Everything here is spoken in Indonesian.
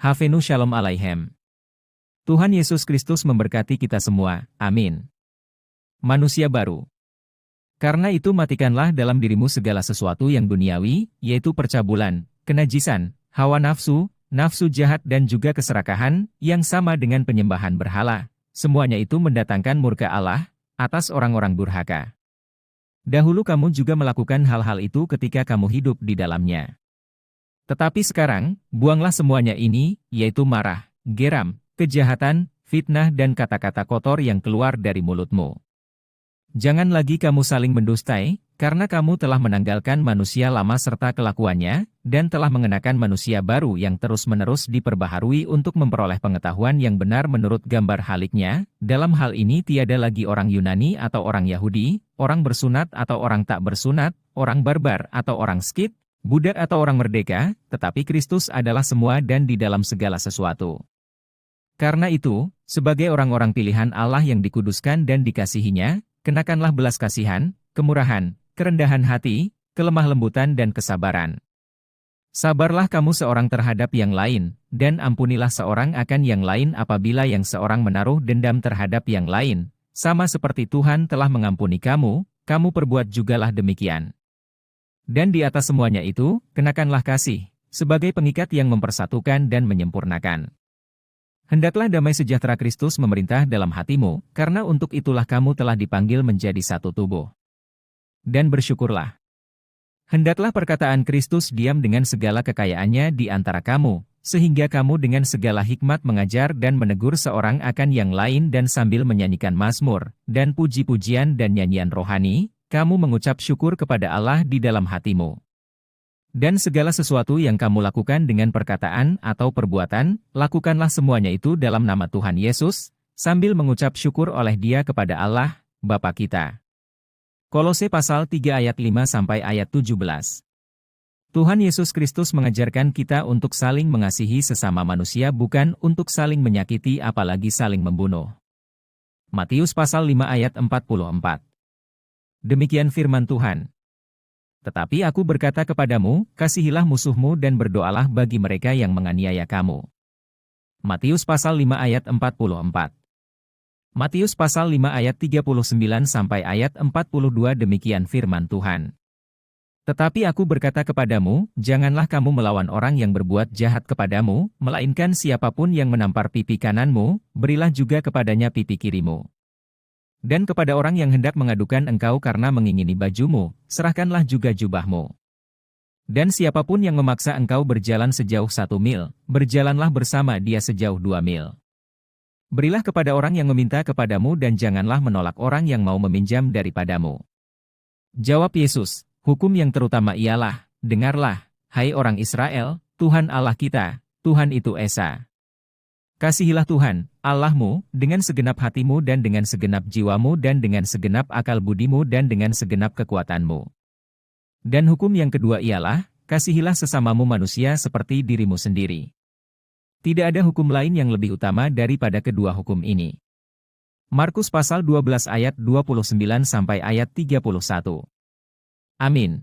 Havenu Shalom Aleichem. Tuhan Yesus Kristus memberkati kita semua. Amin. Manusia baru. Karena itu matikanlah dalam dirimu segala sesuatu yang duniawi, yaitu percabulan, kenajisan, hawa nafsu, nafsu jahat dan juga keserakahan, yang sama dengan penyembahan berhala. Semuanya itu mendatangkan murka Allah atas orang-orang durhaka. Dahulu kamu juga melakukan hal-hal itu ketika kamu hidup di dalamnya. Tetapi sekarang, buanglah semuanya ini, yaitu marah, geram, kejahatan, fitnah dan kata-kata kotor yang keluar dari mulutmu. Jangan lagi kamu saling mendustai, karena kamu telah menanggalkan manusia lama serta kelakuannya, dan telah mengenakan manusia baru yang terus-menerus diperbaharui untuk memperoleh pengetahuan yang benar menurut gambar haliknya. Dalam hal ini tiada lagi orang Yunani atau orang Yahudi, orang bersunat atau orang tak bersunat, orang barbar atau orang Skit, budak atau orang merdeka, tetapi Kristus adalah semua dan di dalam segala sesuatu. Karena itu, sebagai orang-orang pilihan Allah yang dikuduskan dan dikasihinya, kenakanlah belas kasihan, kemurahan, kerendahan hati, kelemah lembutan dan kesabaran. Sabarlah kamu seorang terhadap yang lain, dan ampunilah seorang akan yang lain apabila yang seorang menaruh dendam terhadap yang lain. Sama seperti Tuhan telah mengampuni kamu, kamu perbuat jugalah demikian. Dan di atas semuanya itu, kenakanlah kasih, sebagai pengikat yang mempersatukan dan menyempurnakan. Hendaklah damai sejahtera Kristus memerintah dalam hatimu, karena untuk itulah kamu telah dipanggil menjadi satu tubuh. Dan bersyukurlah. Hendaklah perkataan Kristus diam dengan segala kekayaannya di antara kamu, sehingga kamu dengan segala hikmat mengajar dan menegur seorang akan yang lain dan sambil menyanyikan mazmur, dan puji-pujian dan nyanyian rohani, kamu mengucap syukur kepada Allah di dalam hatimu. Dan segala sesuatu yang kamu lakukan dengan perkataan atau perbuatan, lakukanlah semuanya itu dalam nama Tuhan Yesus, sambil mengucap syukur oleh Dia kepada Allah, Bapa kita. Kolose pasal 3 ayat 5 sampai ayat 17. Tuhan Yesus Kristus mengajarkan kita untuk saling mengasihi sesama manusia bukan untuk saling menyakiti apalagi saling membunuh. Matius pasal 5 ayat 44. Demikian firman Tuhan. Tetapi aku berkata kepadamu, kasihilah musuhmu dan berdoalah bagi mereka yang menganiaya kamu. Matius pasal 5 ayat 44. Matius pasal 5 ayat 39 sampai ayat 42 demikian firman Tuhan. Tetapi aku berkata kepadamu, janganlah kamu melawan orang yang berbuat jahat kepadamu, melainkan siapapun yang menampar pipi kananmu, berilah juga kepadanya pipi kirimu. Dan kepada orang yang hendak mengadukan engkau karena mengingini bajumu, serahkanlah juga jubahmu. Dan siapapun yang memaksa engkau berjalan sejauh 1 mil, berjalanlah bersama dia sejauh 2 mil. Berilah kepada orang yang meminta kepadamu dan janganlah menolak orang yang mau meminjam daripadamu. Jawab Yesus, hukum yang terutama ialah, dengarlah, hai orang Israel, Tuhan Allah kita, Tuhan itu Esa. Kasihilah Tuhan, Allahmu, dengan segenap hatimu dan dengan segenap jiwamu dan dengan segenap akal budimu dan dengan segenap kekuatanmu. Dan hukum yang kedua ialah, kasihilah sesamamu manusia seperti dirimu sendiri. Tidak ada hukum lain yang lebih utama daripada kedua hukum ini. Markus pasal 12 ayat 29 sampai ayat 31. Amin.